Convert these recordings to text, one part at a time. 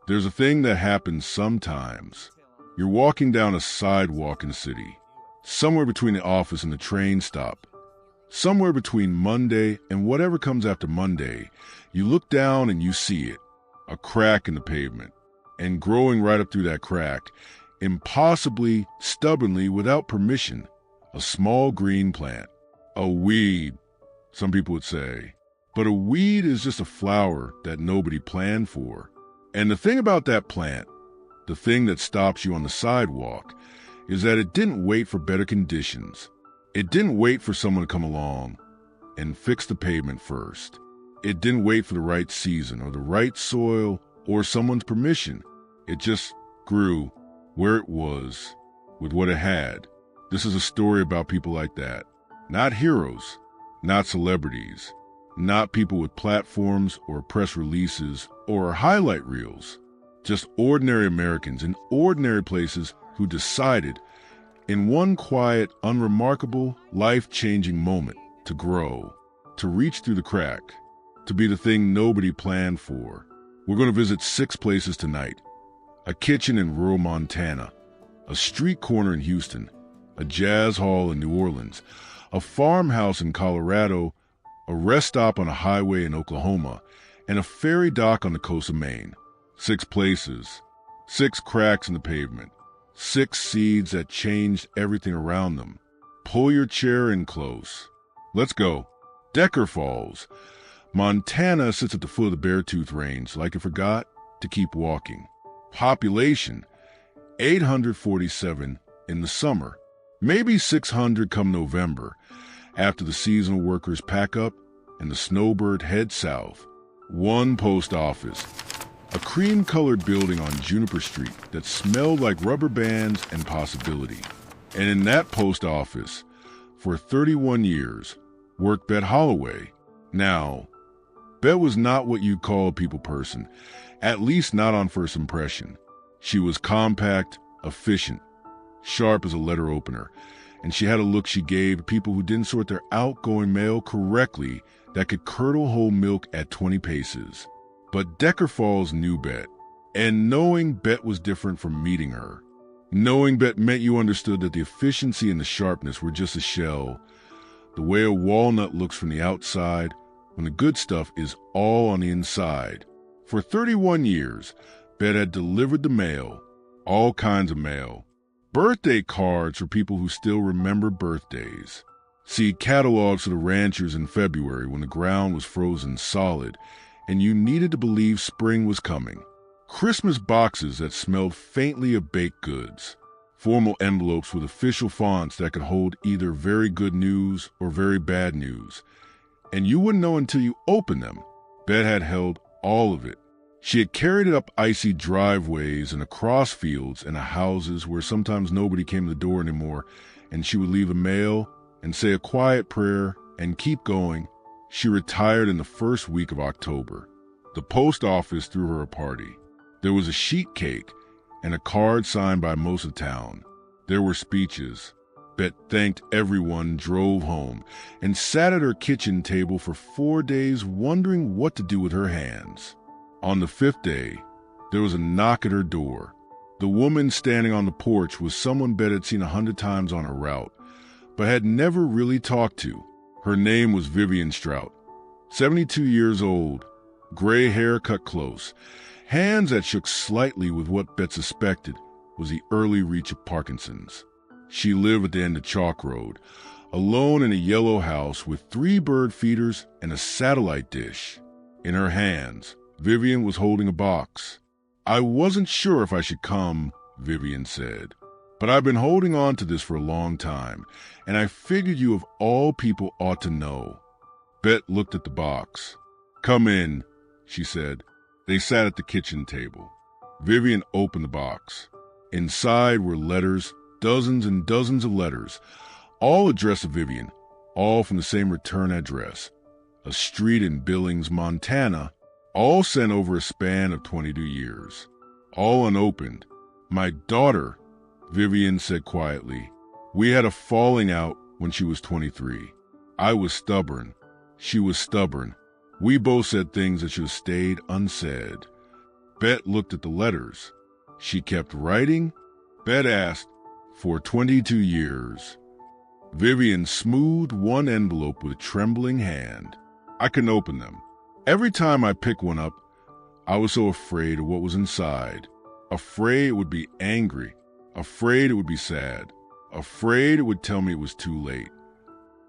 There's a thing that happens sometimes. You're walking down a sidewalk in the city, somewhere between the office and the train stop, somewhere between Monday and whatever comes after Monday. You look down and you see it, a crack in the pavement, and growing right up through that crack, impossibly, stubbornly, without permission, a small green plant. A weed, some people would say. But a weed is just a flower that nobody planned for. And the thing about that plant, the thing that stops you on the sidewalk, is that it didn't wait for better conditions. It didn't wait for someone to come along and fix the pavement first. It didn't wait for the right season or the right soil or someone's permission. It just grew where it was with what it had. This is a story about people like that. Not heroes, not celebrities, not people with platforms or press releases or highlight reels. Just ordinary Americans in ordinary places who decided in one quiet, unremarkable, life-changing moment to grow, to reach through the crack, to be the thing nobody planned for. We're going to visit 6 places tonight. A kitchen in rural Montana, a street corner in Houston, a jazz hall in New Orleans, a farmhouse in Colorado, a rest stop on a highway in Oklahoma, and a ferry dock on the coast of Maine. 6 places, 6 cracks in the pavement, 6 seeds that changed everything around them. Pull your chair in close. Let's go. Decker Falls. Montana sits at the foot of the Beartooth Range like it forgot to keep walking. Population, 847 in the summer. Maybe 600 come November, after the seasonal workers pack up and the snowbird heads south. 1 post office, a cream-colored building on Juniper Street that smelled like rubber bands and possibility. And in that post office, for 31 years, worked Bet Holloway. Now, Bet was not what you'd call a people person, at least not on first impression. She was compact, efficient, sharp as a letter opener, and she had a look she gave to people who didn't sort their outgoing mail correctly that could curdle whole milk at 20 paces. But Decker Falls knew Bet, and knowing Bet was different from meeting her. Knowing Bet meant you understood that the efficiency and the sharpness were just a shell, the way a walnut looks from the outside when the good stuff is all on the inside. For 31 years, Bet had delivered the mail, all kinds of mail. Birthday cards for people who still remember birthdays. Seed catalogs for the ranchers in February when the ground was frozen solid and you needed to believe spring was coming. Christmas boxes that smelled faintly of baked goods. Formal envelopes with official fonts that could hold either very good news or very bad news. And you wouldn't know until you opened them. Bet had held all of it. She had carried it up icy driveways and across fields and houses where sometimes nobody came to the door anymore, and she would leave the mail and say a quiet prayer and keep going. She retired in the first week of October. The post office threw her a party. There was a sheet cake and a card signed by most of town. There were speeches. Bet thanked everyone, drove home, and sat at her kitchen table for 4 days wondering what to do with her hands. On the 5th day, there was a knock at her door. The woman standing on the porch was someone Bet had seen 100 times on her route, but had never really talked to. Her name was Vivian Strout, 72 years old, gray hair cut close, hands that shook slightly with what Bet suspected was the early reach of Parkinson's. She lived at the end of Chalk Road, alone in a yellow house with 3 bird feeders and a satellite dish. In her hands, Vivian was holding a box. "I wasn't sure if I should come," Vivian said, "but I've been holding on to this for a long time, and I figured you of all people ought to know." Bet looked at the box. "Come in," she said. They sat at the kitchen table. Vivian opened the box. Inside were letters, dozens and dozens of letters, all addressed to Vivian, all from the same return address, a street in Billings, Montana, all sent over a span of 22 years, all unopened. "My daughter," Vivian said quietly. "We had a falling out when she was 23. I was stubborn. She was stubborn. We both said things that should have stayed unsaid. Bet looked at the letters. She kept writing. Bet asked, "For 22 years." Vivian smoothed one envelope with a trembling hand. "I couldn't open them. Every time I pick one up, I was so afraid of what was inside. Afraid it would be angry. Afraid it would be sad. Afraid it would tell me it was too late."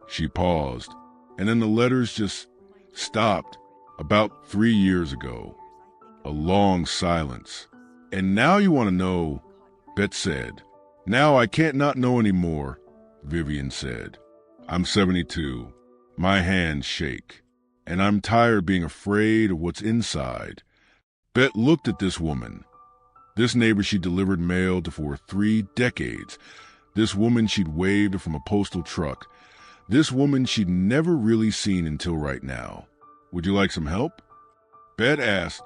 She paused, and then the letters just stopped. "About 3 years ago." A long silence. "And now you want to know," Bet said. "Now I can't not know anymore," Vivian said. "I'm 72. My hands shake. And I'm tired being afraid of what's inside." Bet looked at this woman. This neighbor she'd delivered mail to for 3 decades. This woman she'd waved from a postal truck. This woman she'd never really seen until right now. "Would you like some help?" Bet asked.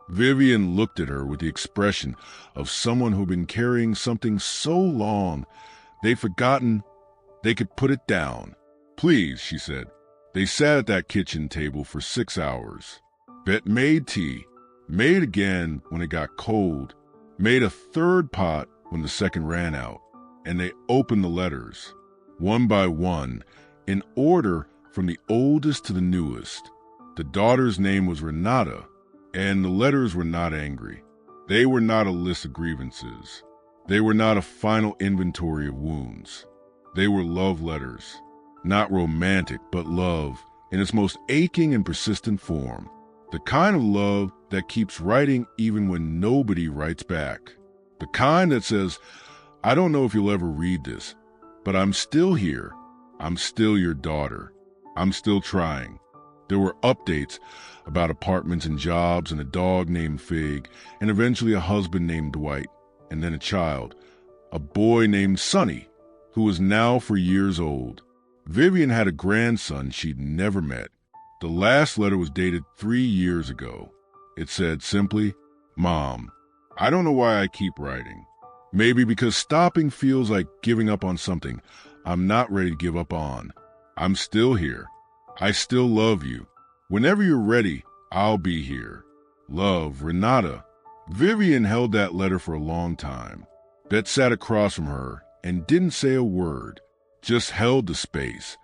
Vivian looked at her with the expression of someone who'd been carrying something so long they'd forgotten they could put it down. "Please," she said. They sat at that kitchen table for 6 hours. Bet made tea, made again when it got cold, made a third pot when the second ran out, and they opened the letters, one by one, in order from the oldest to the newest. The daughter's name was Renata, and the letters were not angry. They were not a list of grievances. They were not a final inventory of wounds. They were love letters. Not romantic, but love in its most aching and persistent form. The kind of love that keeps writing even when nobody writes back. The kind that says, "I don't know if you'll ever read this, but I'm still here. I'm still your daughter. I'm still trying." There were updates about apartments and jobs and a dog named Fig, and eventually a husband named Dwight, and then a child, a boy named Sonny, who was now 4 years old. Vivian had a grandson she'd never met. The last letter was dated 3 years ago. It said simply, "Mom, I don't know why I keep writing. Maybe because stopping feels like giving up on something I'm not ready to give up on. I'm still here. I still love you. Whenever you're ready, I'll be here. Love, Renata." Vivian held that letter for a long time. Bet sat across from her and didn't say a word, just held the space,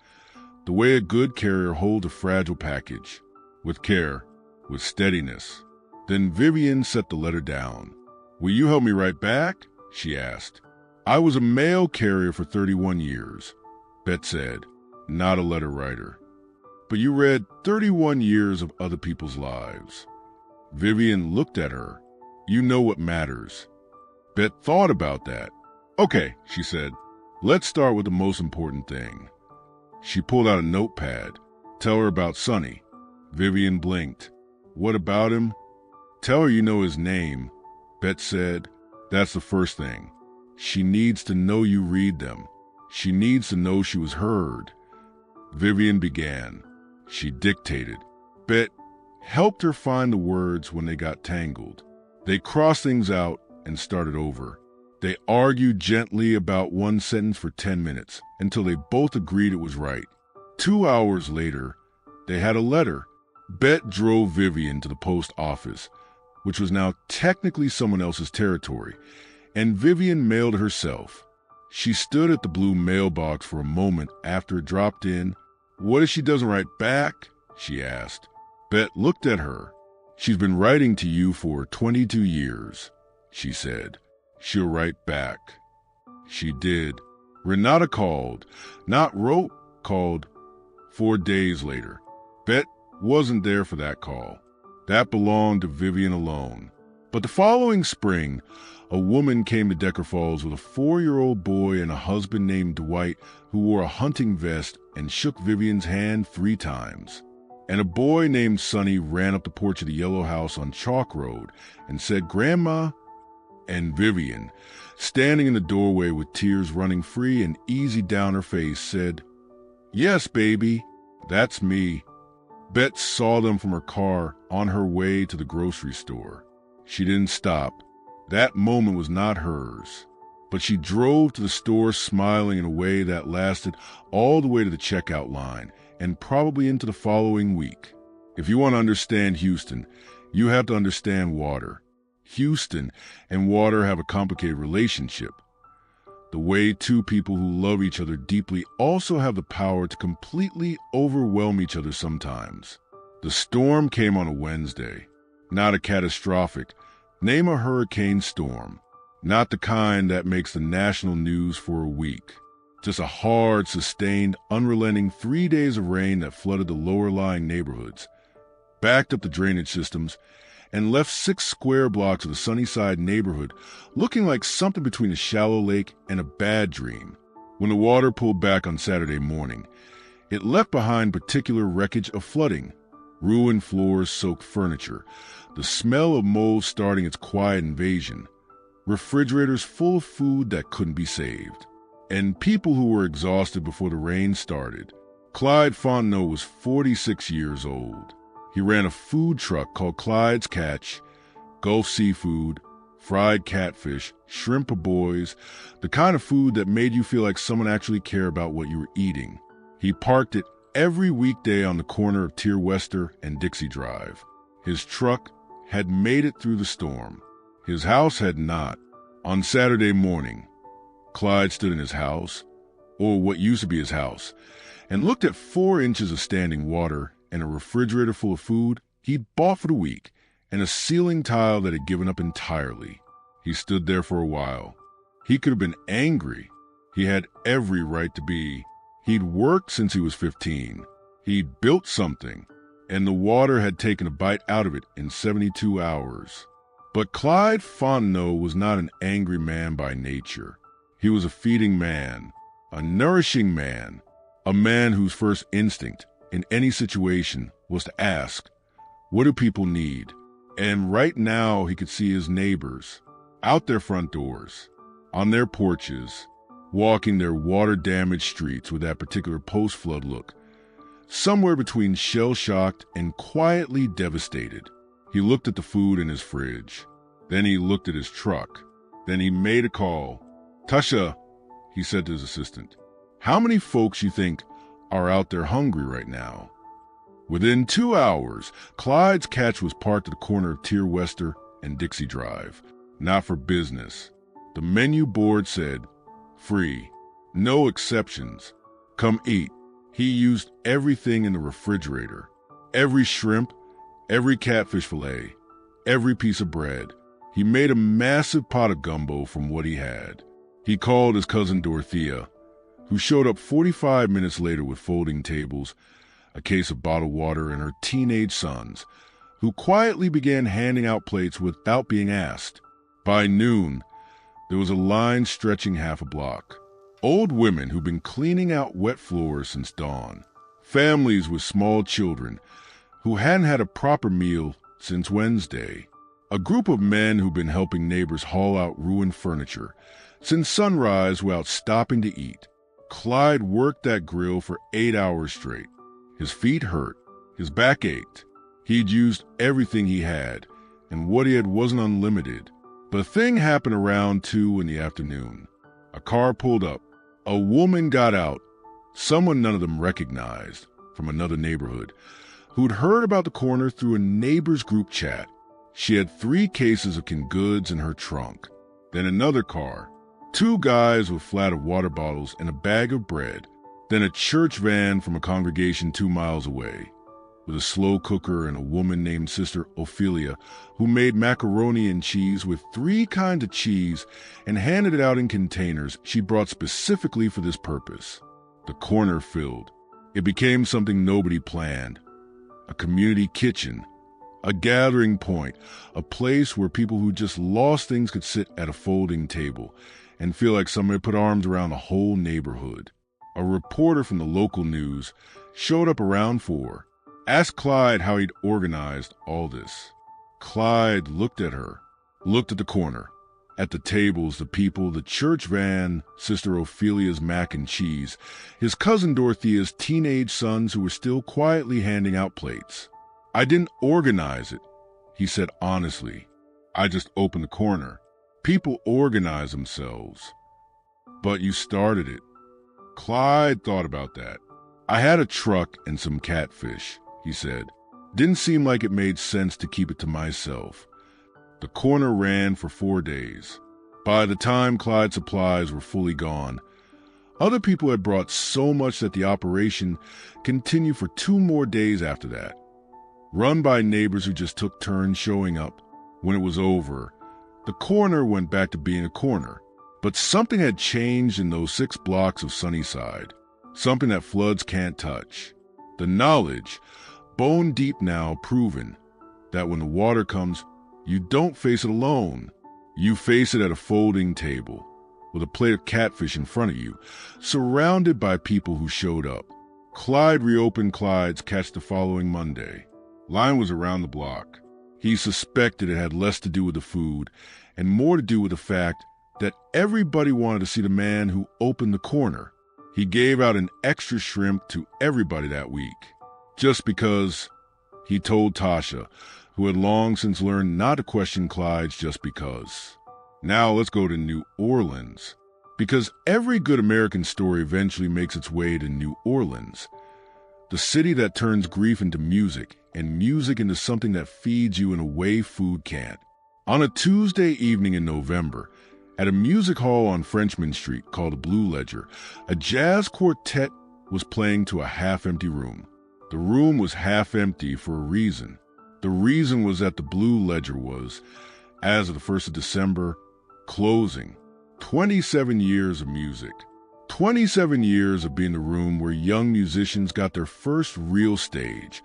the way a good carrier holds a fragile package, with care, with steadiness. Then Vivian set the letter down. "Will you help me write back?" she asked. "I was a mail carrier for 31 years, Bet said, "not a letter writer." "But you read 31 years of other people's lives." Vivian looked at her. "You know what matters." Bet thought about that. "Okay," she said. "Let's start with the most important thing." She pulled out a notepad. "Tell her about Sonny." Vivian blinked. "What about him?" "Tell her you know his name," Bet said. "That's the first thing. She needs to know you read them. She needs to know she was heard." Vivian began. She dictated. Bet helped her find the words when they got tangled. They crossed things out and started over. They argued gently about one sentence for 10 minutes until they both agreed it was right. 2 hours later, they had a letter. Bet drove Vivian to the post office, which was now technically someone else's territory, and Vivian mailed it herself. She stood at the blue mailbox for a moment after it dropped in. "What if she doesn't write back?" she asked. Bet looked at her. "She's been writing to you for 22 years, she said. "She'll write back." She did. Renata called. Not wrote, called. 4 days later. Bet wasn't there for that call. That belonged to Vivian alone. But the following spring, a woman came to Decker Falls with a 4-year-old boy and a husband named Dwight who wore a hunting vest and shook Vivian's hand 3 times. And a boy named Sonny ran up the porch of the yellow house on Chalk Road and said, "Grandma." And Vivian, standing in the doorway with tears running free and easy down her face, said, "Yes, baby, that's me." Bet saw them from her car on her way to the grocery store. She didn't stop. That moment was not hers. But she drove to the store smiling in a way that lasted all the way to the checkout line and probably into the following week. If you want to understand Houston, you have to understand water. Houston, and water have a complicated relationship. The way two people who love each other deeply also have the power to completely overwhelm each other sometimes. The storm came on a Wednesday. Not a catastrophic, name a hurricane storm. Not the kind that makes the national news for a week. Just a hard, sustained, unrelenting 3 days of rain that flooded the lower-lying neighborhoods, backed up the drainage systems, and left 6 square blocks of the Sunnyside neighborhood looking like something between a shallow lake and a bad dream. When the water pulled back on Saturday morning, it left behind particular wreckage of flooding, ruined floors, soaked furniture, the smell of mold starting its quiet invasion, refrigerators full of food that couldn't be saved, and people who were exhausted before the rain started. Clyde Fontenot was 46 years old. He ran a food truck called Clyde's Catch, Gulf Seafood, fried catfish, shrimp aboys, the kind of food that made you feel like someone actually cared about what you were eating. He parked it every weekday on the corner of Tier Wester and Dixie Drive. His truck had made it through the storm. His house had not. On Saturday morning, Clyde stood in his house, or what used to be his house, and looked at 4 inches of standing water and a refrigerator full of food he'd bought for the week, and a ceiling tile that had given up entirely. He stood there for a while. He could have been angry. He had every right to be. He'd worked since he was 15. He'd built something, and the water had taken a bite out of it in 72 hours. But Clyde Fontenot was not an angry man by nature. He was a feeding man, a nourishing man, a man whose first instinct in any situation was to ask, what do people need? And right now he could see his neighbors, out their front doors, on their porches, walking their water-damaged streets with that particular post-flood look, somewhere between shell-shocked and quietly devastated. He looked at the food in his fridge. Then he looked at his truck. Then he made a call. "Tasha," he said to his assistant, "how many folks you think are out there hungry right now?" Within 2 hours, Clyde's Catch was parked at the corner of Tier Wester and Dixie Drive. Not for business. The menu board said, free, no exceptions. Come eat. He used everything in the refrigerator. Every shrimp, every catfish fillet, every piece of bread. He made a massive pot of gumbo from what he had. He called his cousin Dorothea, who showed up 45 minutes later with folding tables, a case of bottled water, and her teenage sons, who quietly began handing out plates without being asked. By noon, there was a line stretching half a block. Old women who'd been cleaning out wet floors since dawn. Families with small children who hadn't had a proper meal since Wednesday. A group of men who'd been helping neighbors haul out ruined furniture since sunrise without stopping to eat. Clyde worked that grill for 8 hours straight. His feet hurt. His back ached. He'd used everything he had, and what he had wasn't unlimited. But a thing happened around 2 in the afternoon. A car pulled up. A woman got out, someone none of them recognized, from another neighborhood, who'd heard about the corner through a neighbor's group chat. She had 3 cases of canned goods in her trunk. Then another car. 2 guys with a flat of water bottles and a bag of bread. Then a church van from a congregation 2 miles away, with a slow cooker and a woman named Sister Ophelia, who made macaroni and cheese with 3 kinds of cheese and handed it out in containers she brought specifically for this purpose. The corner filled. It became something nobody planned. A community kitchen, a gathering point, a place where people who just lost things could sit at a folding table and feel like somebody put arms around the whole neighborhood. A reporter from the local news showed up around 4, asked Clyde how he'd organized all this. Clyde looked at her, looked at the corner, at the tables, the people, the church van, Sister Ophelia's mac and cheese, his cousin Dorothea's teenage sons who were still quietly handing out plates. "I didn't organize it," he said honestly. "I just opened the corner. People organize themselves. But you started it." Clyde thought about that. "I had a truck and some catfish," he said. "Didn't seem like it made sense to keep it to myself. The corner ran for 4 days. By the time Clyde's supplies were fully gone, other people had brought so much that the operation continued for 2 more days after that. Run by neighbors who just took turns showing up. When it was over, the corner went back to being a corner. But something had changed in those 6 blocks of Sunnyside. Something that floods can't touch. The knowledge, bone deep now proven, that when the water comes, you don't face it alone. You face it at a folding table, with a plate of catfish in front of you, surrounded by people who showed up. Clyde reopened Clyde's Catch the following Monday. Line was around the block. He suspected it had less to do with the food and more to do with the fact that everybody wanted to see the man who opened the corner. He gave out an extra shrimp to everybody that week, just because, he told Tasha, who had long since learned not to question Clyde's just because. Now let's go to New Orleans, because every good American story eventually makes its way to New Orleans, the city that turns grief into music and music into something that feeds you in a way food can't. On a Tuesday evening in November, at a music hall on Frenchman Street called the Blue Ledger, a jazz quartet was playing to a half-empty room. The room was half-empty for a reason. The reason was that the Blue Ledger was, as of the 1st of December, closing. 27 years of music. 27 years of being the room where young musicians got their first real stage,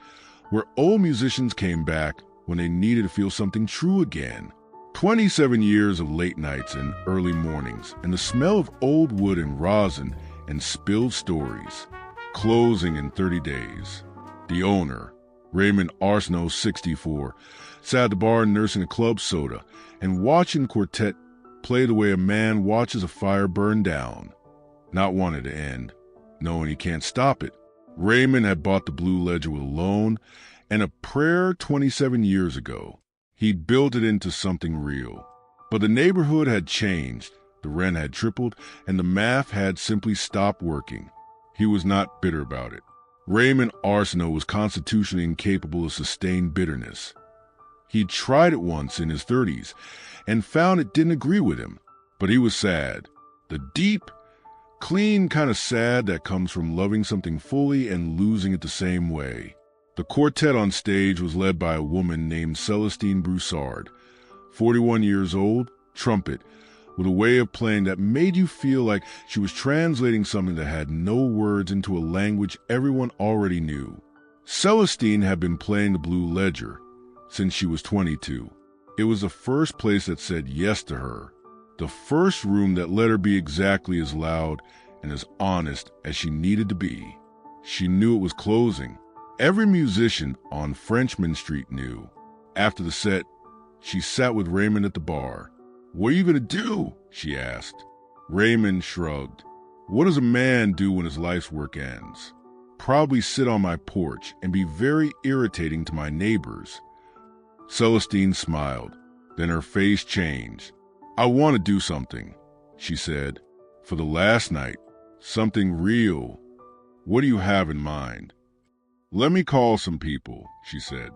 where old musicians came back when they needed to feel something true again. 27 years of late nights and early mornings, and the smell of old wood and rosin and spilled stories. Closing in 30 days. The owner, Raymond Arsenault, 64, sat at the bar nursing a club soda and watching the quartet play the way a man watches a fire burn down. Not wanting to end, knowing he can't stop it. Raymond had bought the Blue Ledger with a loan and a prayer 27 years ago. He'd built it into something real. But the neighborhood had changed, the rent had tripled, and the math had simply stopped working. He was not bitter about it. Raymond Arsenault was constitutionally incapable of sustained bitterness. He'd tried it once in his 30s and found it didn't agree with him. But he was sad. The deep, clean kind of sad that comes from loving something fully and losing it the same way. The quartet on stage was led by a woman named Celestine Broussard, 41 years old, trumpet, with a way of playing that made you feel like she was translating something that had no words into a language everyone already knew. Celestine had been playing the Blue Ledger since she was 22. It was the first place that said yes to her, the first room that let her be exactly as loud and as honest as she needed to be. She knew it was closing. Every musician on Frenchman Street knew. After the set, she sat with Raymond at the bar. "What are you going to do?" she asked. Raymond shrugged. "What does a man do when his life's work ends? Probably sit on my porch and be very irritating to my neighbors." Celestine smiled. Then her face changed. "I want to do something," she said. "For the last night. Something real. What do you have in mind?" "Let me call some people," she said.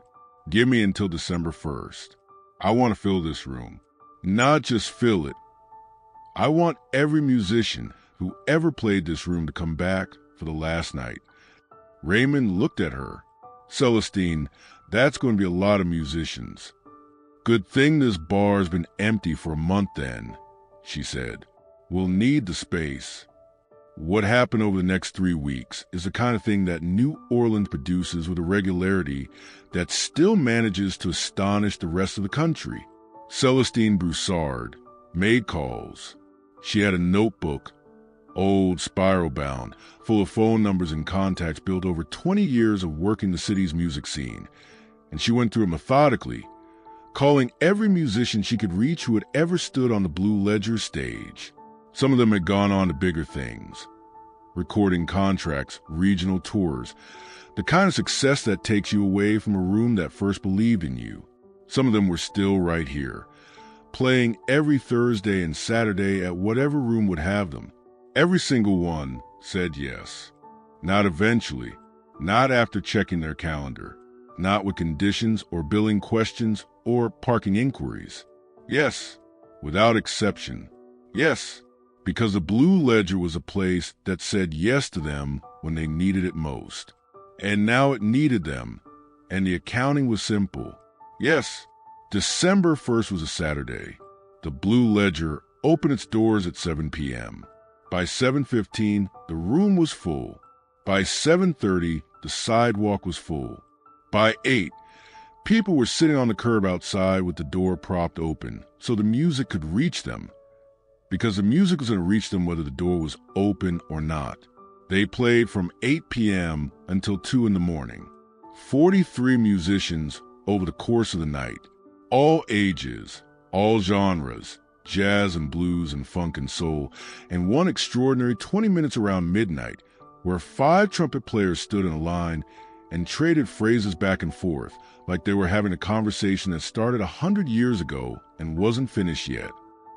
"Give me until December 1st. I want to fill this room. Not just fill it. I want every musician who ever played this room to come back for the last night." Raymond looked at her. "Celestine, that's going to be a lot of musicians." "Good thing this bar's been empty for a month then," she said. "We'll need the space." What happened over the next 3 weeks is the kind of thing that New Orleans produces with a regularity that still manages to astonish the rest of the country. Celestine Broussard made calls. She had a notebook, old, spiral-bound, full of phone numbers and contacts built over 20 years of working the city's music scene, and she went through it methodically, calling every musician she could reach who had ever stood on the Blue Ledger stage. Some of them had gone on to bigger things, recording contracts, regional tours, the kind of success that takes you away from a room that first believed in you. Some of them were still right here, playing every Thursday and Saturday at whatever room would have them. Every single one said yes. Not eventually, not after checking their calendar, not with conditions or billing questions or parking inquiries. Yes, without exception. Yes, because the Blue Ledger was a place that said yes to them when they needed it most. And now it needed them, and the accounting was simple. Yes, December 1st was a Saturday. The Blue Ledger opened its doors at 7 p.m. By 7:15, the room was full. By 7:30, the sidewalk was full. By 8, people were sitting on the curb outside with the door propped open so the music could reach them. Because the music was going to reach them whether the door was open or not. They played from 8 p.m. until 2 in the morning. 43 musicians over the course of the night. All ages, all genres, jazz and blues and funk and soul, and one extraordinary 20 minutes around midnight where 5 trumpet players stood in a line and traded phrases back and forth like they were having a conversation that started 100 years ago and wasn't finished yet.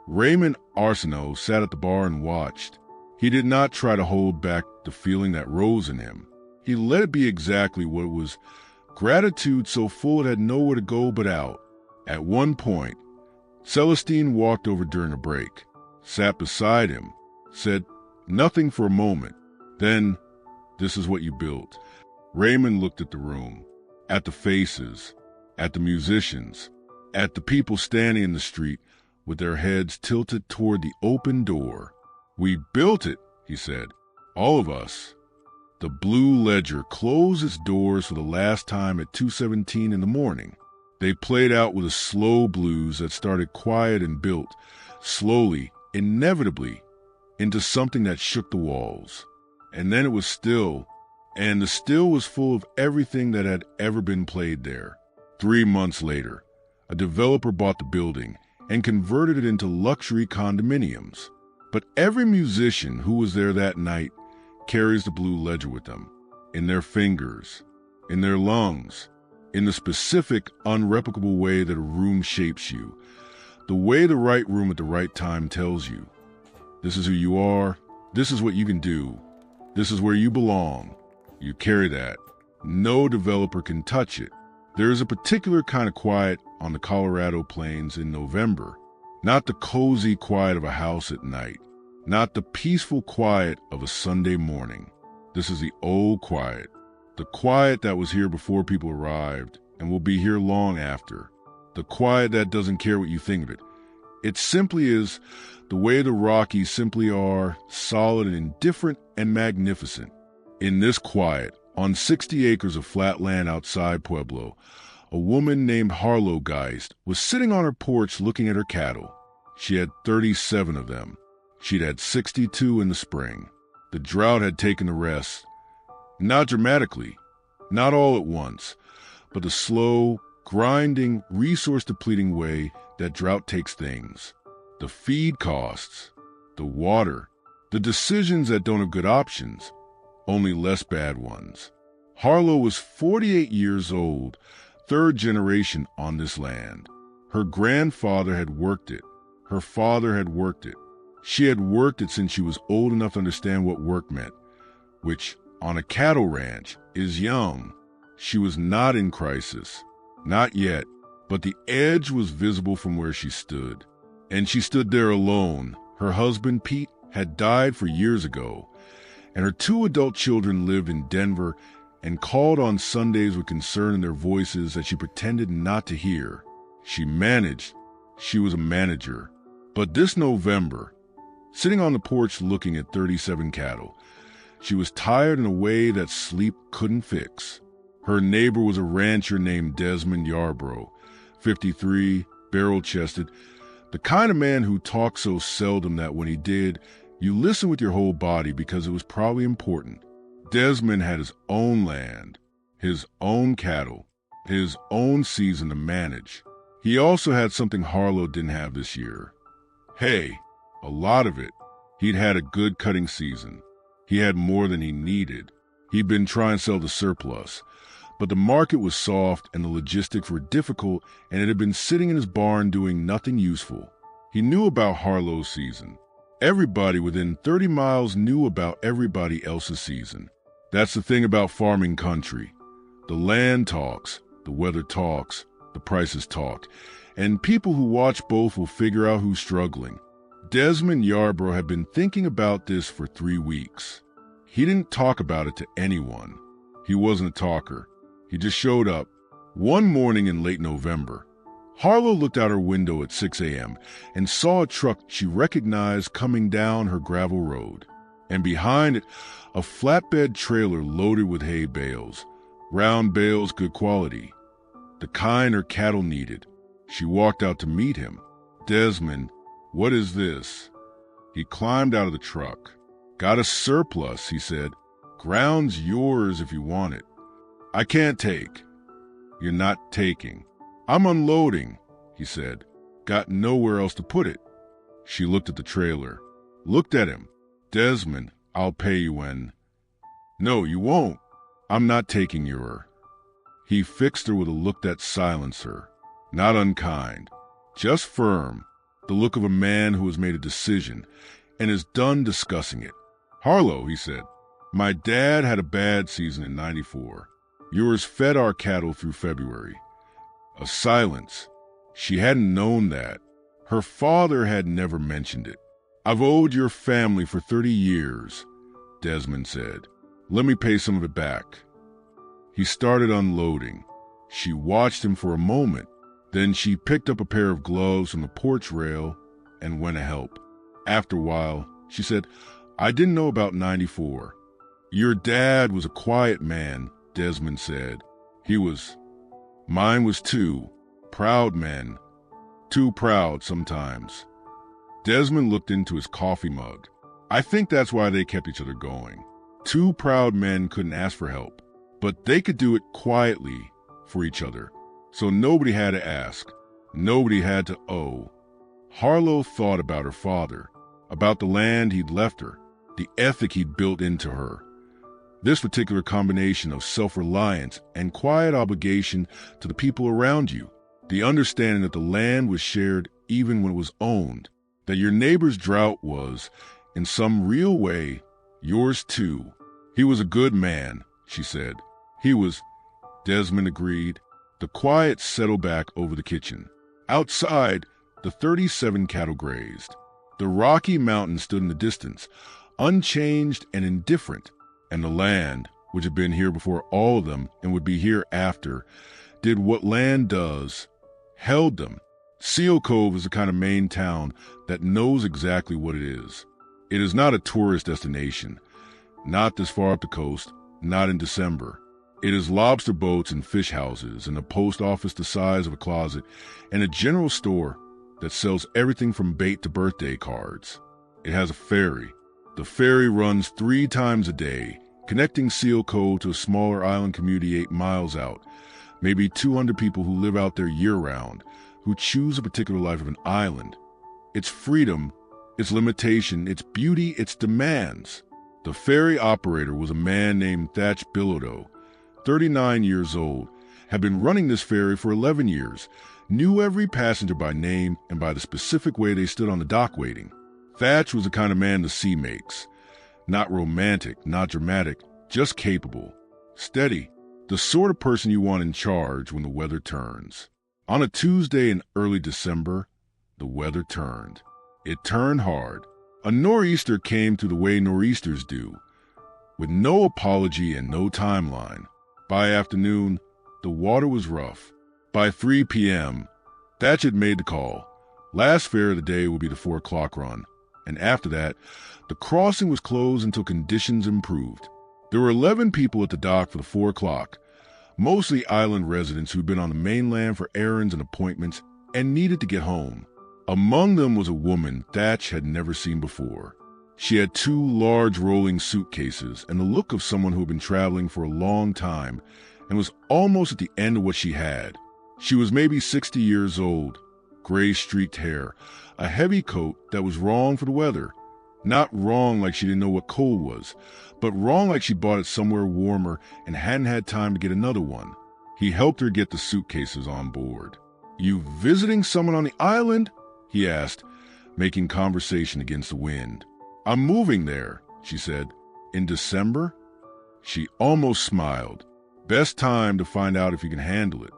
Raymond Arsenault sat at the bar and watched. He did not try to hold back the feeling that rose in him. He let it be exactly what it was, gratitude so full it had nowhere to go but out. At one point, Celestine walked over during a break, sat beside him, said nothing for a moment. Then, "This is what you built." Raymond looked at the room, at the faces, at the musicians, at the people standing in the street with their heads tilted toward the open door. "We built it," he said. "All of us." The Blue Ledger closed its doors for the last time at 2:17 in the morning. They played out with a slow blues that started quiet and built, slowly, inevitably, into something that shook the walls. And then it was still, and the still was full of everything that had ever been played there. 3 months later, a developer bought the building and converted it into luxury condominiums. But every musician who was there that night carries the Blue Ledger with them, in their fingers, in their lungs, in the specific, unreplicable way that a room shapes you, the way the right room at the right time tells you, this is who you are, this is what you can do, this is where you belong. You carry that. No developer can touch it. There is a particular kind of quiet on the Colorado plains in November, not the cozy quiet of a house at night, not the peaceful quiet of a Sunday morning. This is the old quiet, the quiet that was here before people arrived and will be here long after, the quiet that doesn't care what you think of it. It simply is the way the Rockies simply are, solid and indifferent and magnificent. In this quiet, on 60 acres of flat land outside Pueblo, a woman named Harlow Geist was sitting on her porch looking at her cattle. She had 37 of them. She'd had 62 in the spring. The drought had taken the rest. Not dramatically, not all at once, but the slow, grinding, resource-depleting way that drought takes things. The feed costs, the water, the decisions that don't have good options, only less bad ones. Harlow was 48 years old, 3rd generation on this land. Her grandfather had worked it. Her father had worked it. She had worked it since she was old enough to understand what work meant, which, on a cattle ranch, is young. She was not in crisis. Not yet, but the edge was visible from where she stood. And she stood there alone. Her husband, Pete, had died 4 years ago, and her 2 adult children lived in Denver and called on Sundays with concern in their voices that she pretended not to hear. She managed. She was a manager. But this November, sitting on the porch looking at 37 cattle, she was tired in a way that sleep couldn't fix. Her neighbor was a rancher named Desmond Yarbrough, 53, barrel-chested, the kind of man who talked so seldom that when he did, you listened with your whole body because it was probably important. Desmond had his own land, his own cattle, his own season to manage. He also had something Harlow didn't have this year. Hay, a lot of it. He'd had a good cutting season. He had more than he needed. He'd been trying to sell the surplus, but the market was soft and the logistics were difficult, and it had been sitting in his barn doing nothing useful. He knew about Harlow's season. Everybody within 30 miles knew about everybody else's season. That's the thing about farming country. The land talks, the weather talks, The prices talk, and people who watch both will figure out who's struggling. Desmond Yarborough had been thinking about this for 3 weeks. He didn't talk about it to anyone. He wasn't a talker. He just showed up. One morning in late November, Harlow looked out her window at 6 a.m. and saw a truck she recognized coming down her gravel road. And behind it, a flatbed trailer loaded with hay bales. Round bales, good quality. The kind her cattle needed. She walked out to meet him. "Desmond, what is this?" He climbed out of the truck. "Got a surplus," he said. "Ground's yours if you want it." "I can't take." "You're not taking." "I'm unloading," he said. "Got nowhere else to put it." She looked at the trailer, looked at him. "Desmond, I'll pay you when—" "No, you won't. I'm not taking your—" He fixed her with a look that silenced her. Not unkind, just firm, the look of a man who has made a decision and is done discussing it. "Harlow," he said, "my dad had a bad season in '94. Yours fed our cattle through February." A silence. She hadn't known that. Her father had never mentioned it. "I've owed your family for 30 years, Desmond said. "Let me pay some of it back." He started unloading. She watched him for a moment. Then she picked up a pair of gloves from the porch rail and went to help. After a while, she said, "I didn't know about '94. Your dad was a quiet man," Desmond said. "He was. Mine was too. Proud men. Too proud sometimes." Desmond looked into his coffee mug. "I think that's why they kept each other going. Two proud men couldn't ask for help, but they could do it quietly for each other. So nobody had to ask. Nobody had to owe." Harlow thought about her father, about the land he'd left her, the ethic he'd built into her. This particular combination of self-reliance and quiet obligation to the people around you, the understanding that the land was shared even when it was owned, that your neighbor's drought was, in some real way, yours too. "He was a good man," she said. "He was," Desmond agreed. The quiet settled back over the kitchen. Outside, the 37 cattle grazed. The Rocky Mountains stood in the distance, unchanged and indifferent, and the land, which had been here before all of them and would be here after, did what land does, held them. Seal Cove is the kind of Maine town that knows exactly what it is. It is not a tourist destination, not this far up the coast, not in December. It is lobster boats and fish houses and a post office the size of a closet and a general store that sells everything from bait to birthday cards. It has a ferry. The ferry runs 3 times a day, connecting Seal Cove to a smaller island community 8 miles out. Maybe 200 people who live out there year-round, who choose a particular life of an island. Its freedom, its limitation, its beauty, its demands. The ferry operator was a man named Thatch Bilodeau, 39 years old, had been running this ferry for 11 years, knew every passenger by name and by the specific way they stood on the dock waiting. Thatch was the kind of man the sea makes. Not romantic, not dramatic, just capable. Steady, the sort of person you want in charge when the weather turns. On a Tuesday in early December, the weather turned. It turned hard. A nor'easter came through the way nor'easters do, with no apology and no timeline. By afternoon, the water was rough. By 3 p.m., Thatch had made the call. Last fare of the day would be the 4 o'clock run, and after that, the crossing was closed until conditions improved. There were 11 people at the dock for the 4 o'clock, mostly island residents who'd been on the mainland for errands and appointments and needed to get home. Among them was a woman Thatch had never seen before. She had 2 large rolling suitcases and the look of someone who had been traveling for a long time and was almost at the end of what she had. She was maybe 60 years old, gray-streaked hair, a heavy coat that was wrong for the weather. Not wrong like she didn't know what cold was, but wrong like she bought it somewhere warmer and hadn't had time to get another one. He helped her get the suitcases on board. "You visiting someone on the island?" he asked, making conversation against the wind. "I'm moving there," she said. "In December?" She almost smiled. Best time to find out if you can handle it.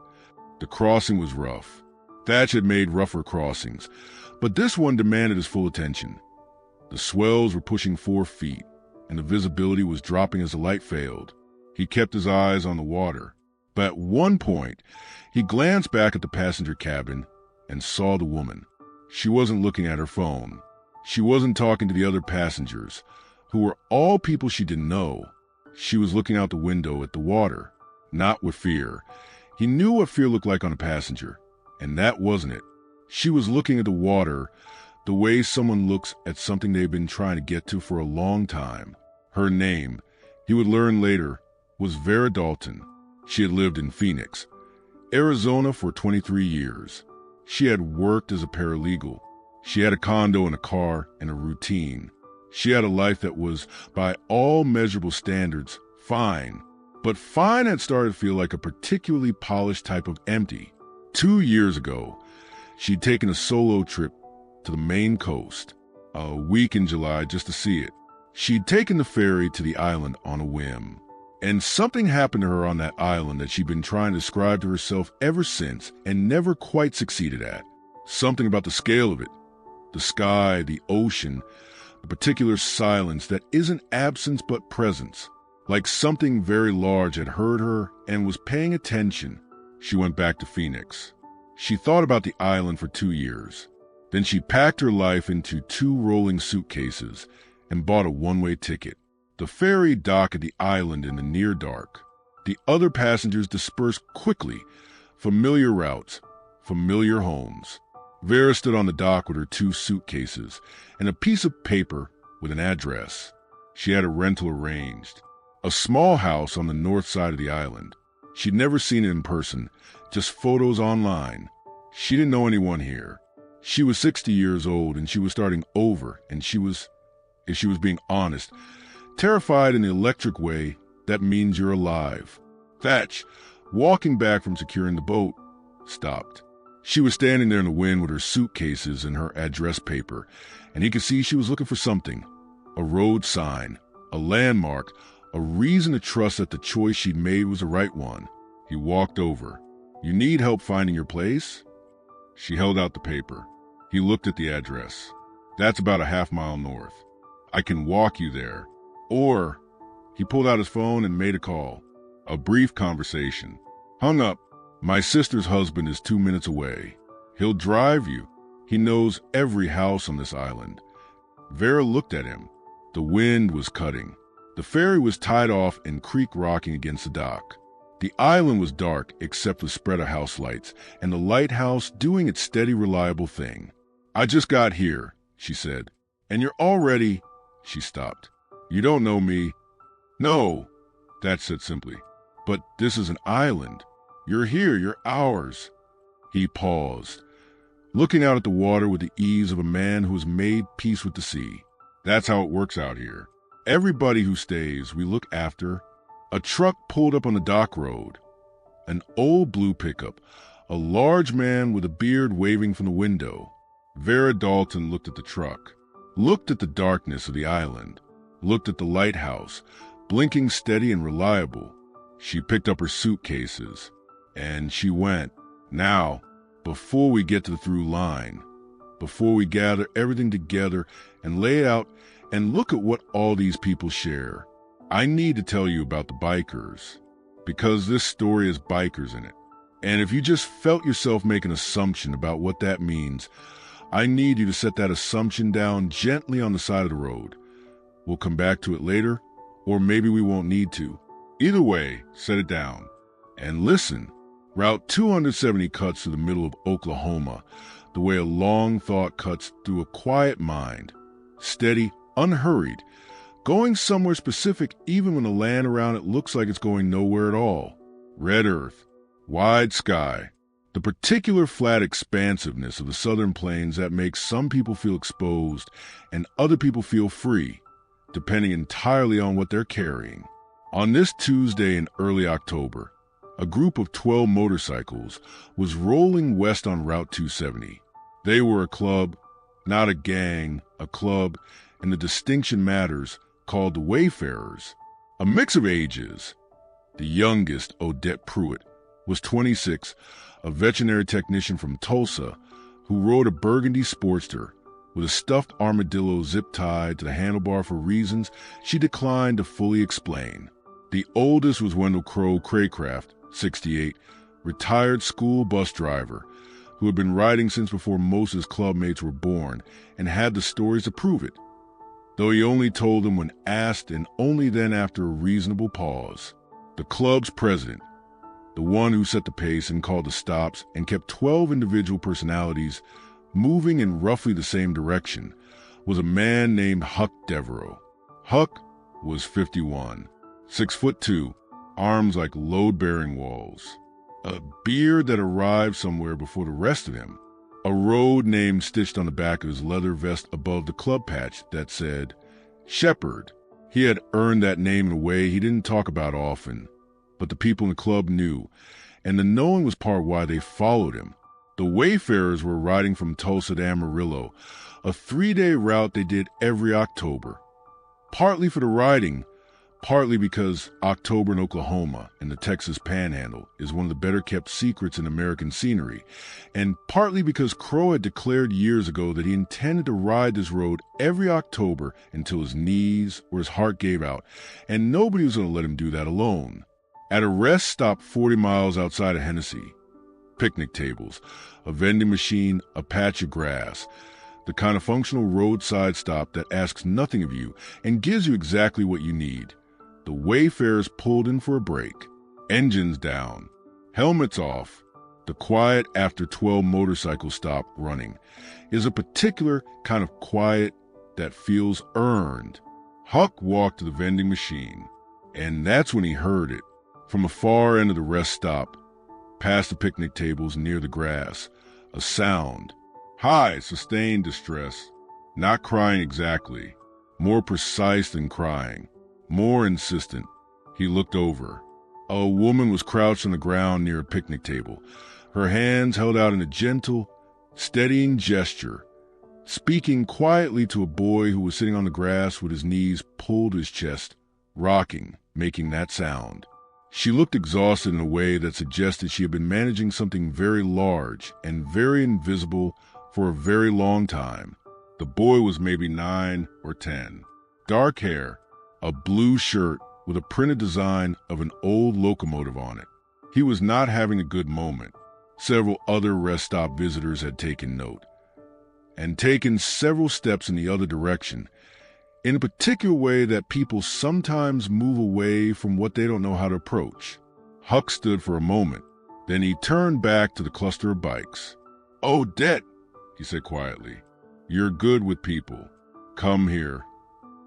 The crossing was rough. Thatch had made rougher crossings, but this one demanded his full attention. The swells were pushing 4 feet, and the visibility was dropping as the light failed. He kept his eyes on the water, but at one point, he glanced back at the passenger cabin and saw the woman. She wasn't looking at her phone. She wasn't talking to the other passengers, who were all people she didn't know. She was looking out the window at the water, not with fear. He knew what fear looked like on a passenger, and that wasn't it. She was looking at the water the way someone looks at something they've been trying to get to for a long time. Her name, he would learn later, was Vera Dalton. She had lived in Phoenix, Arizona for 23 years. She had worked as a paralegal. She had a condo and a car and a routine. She had a life that was, by all measurable standards, fine. But fine had started to feel like a particularly polished type of empty. 2 years ago, she'd taken a solo trip to the Maine coast, a week in July just to see it. She'd taken the ferry to the island on a whim. And something happened to her on that island that she'd been trying to describe to herself ever since and never quite succeeded at. Something about the scale of it, the sky, the ocean, the particular silence that isn't absence but presence. Like something very large had heard her and was paying attention. She went back to Phoenix. She thought about the island for 2 years. Then she packed her life into 2 rolling suitcases and bought a one-way ticket. The ferry docked at the island in the near dark. The other passengers dispersed quickly. Familiar routes, familiar homes. Vera stood on the dock with her 2 suitcases and a piece of paper with an address. She had a rental arranged. A small house on the north side of the island. She'd never seen it in person, just photos online. She didn't know anyone here. She was 60 years old and she was starting over, and she was, if she was being honest, terrified in the electric way that means you're alive. Thatch, walking back from securing the boat, stopped. She was standing there in the wind with her suitcases and her address paper, and he could see she was looking for something. A road sign, a landmark, a reason to trust that the choice she'd made was the right one. He walked over. "You need help finding your place?" She held out the paper. He looked at the address. "That's about a half-mile north. I can walk you there." Or, he pulled out his phone and made a call. A brief conversation. Hung up. "My sister's husband is 2 minutes away. He'll drive you. He knows every house on this island." Vera looked at him. The wind was cutting. The ferry was tied off and creek rocking against the dock. The island was dark except for the spread of house lights and the lighthouse doing its steady, reliable thing. "I just got here," she said. "And you're already—" She stopped. "You don't know me." "No," that said simply. "But this is an island. You're here, you're ours." He paused, looking out at the water with the ease of a man who has made peace with the sea. "That's how it works out here. Everybody who stays, we look after." A truck pulled up on the dock road. An old blue pickup, a large man with a beard waving from the window. Vera Dalton looked at the truck, looked at the darkness of the island, looked at the lighthouse, blinking steady and reliable. She picked up her suitcases, and she went. "Now, before we get to the through line, before we gather everything together and lay it out and look at what all these people share, I need to tell you about the bikers, because this story has bikers in it. And if you just felt yourself make an assumption about what that means, I need you to set that assumption down gently on the side of the road. We'll come back to it later, or maybe we won't need to. Either way, set it down. And listen, Route 270 cuts through the middle of Oklahoma, the way a long thought cuts through a quiet mind. Steady, unhurried, going somewhere specific even when the land around it looks like it's going nowhere at all. Red earth, wide sky, the particular flat expansiveness of the southern plains that makes some people feel exposed and other people feel free, depending entirely on what they're carrying. On this Tuesday in early October, a group of 12 motorcycles was rolling west on Route 270. They were a club, not a gang, a club, and the distinction matters, called the Wayfarers. A mix of ages. The youngest, Odette Pruitt, was 26, a veterinary technician from Tulsa who rode a burgundy Sportster with a stuffed armadillo zip-tied to the handlebar for reasons she declined to fully explain. The oldest was Wendell Crow Craycraft, 68, retired school bus driver, who had been riding since before most of his clubmates were born and had the stories to prove it, though he only told them when asked and only then after a reasonable pause. The club's president, the one who set the pace and called the stops and kept 12 individual personalities moving in roughly the same direction, was a man named Huck Devereaux. Huck was 51, 6'2", arms like load-bearing walls, a beard that arrived somewhere before the rest of him, a road name stitched on the back of his leather vest above the club patch that said Shepherd. He had earned that name in a way he didn't talk about often, but the people in the club knew, and the knowing was part why they followed him. The Wayfarers were riding from Tulsa to Amarillo, a 3-day route they did every October. Partly for the riding, partly because October in Oklahoma and the Texas Panhandle is one of the better-kept secrets in American scenery, and partly because Crow had declared years ago that he intended to ride this road every October until his knees or his heart gave out, and nobody was going to let him do that alone. At a rest stop 40 miles outside of Hennessy, picnic tables, a vending machine, a patch of grass, the kind of functional roadside stop that asks nothing of you and gives you exactly what you need. The Wayfarers pulled in for a break, engines down, helmets off. The quiet after 12 motorcycles stop running is a particular kind of quiet that feels earned. Huck walked to the vending machine, and that's when he heard it. From the far end of the rest stop, past the picnic tables near the grass, a sound. High, sustained distress. Not crying exactly. More precise than crying. More insistent. He looked over. A woman was crouched on the ground near a picnic table, her hands held out in a gentle, steadying gesture, speaking quietly to a boy who was sitting on the grass with his knees pulled to his chest, rocking, making that sound. She looked exhausted in a way that suggested she had been managing something very large and very invisible for a very long time. The boy was maybe 9 or 10. Dark hair, a blue shirt with a printed design of an old locomotive on it. He was not having a good moment. Several other rest stop visitors had taken note, and taken several steps in the other direction, in a particular way that people sometimes move away from what they don't know how to approach. Huck stood for a moment. Then he turned back to the cluster of bikes. "Odette," he said quietly, "you're good with people. Come here."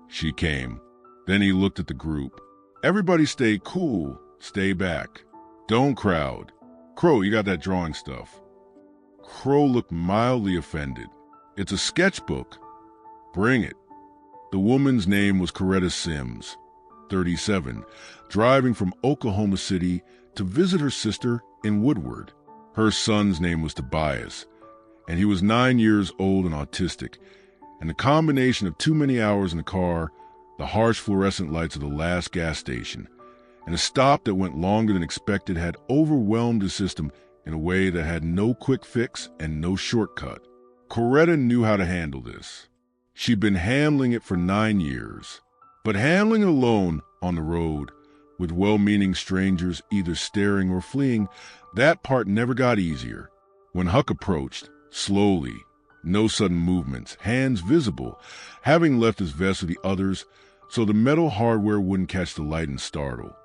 She came. Then he looked at the group. "Everybody stay cool. Stay back. Don't crowd. Crow, you got that drawing stuff." Crow looked mildly offended. "It's a sketchbook. Bring it." The woman's name was Coretta Sims, 37, driving from Oklahoma City to visit her sister in Woodward. Her son's name was Tobias, and he was 9 years old and autistic, and the combination of too many hours in the car, the harsh fluorescent lights of the last gas station, and a stop that went longer than expected had overwhelmed his system in a way that had no quick fix and no shortcut. Coretta knew how to handle this. She'd been handling it for 9 years, but handling it alone on the road, with well-meaning strangers either staring or fleeing, that part never got easier. When Huck approached, slowly, no sudden movements, hands visible, having left his vest with the others so the metal hardware wouldn't catch the light and startle.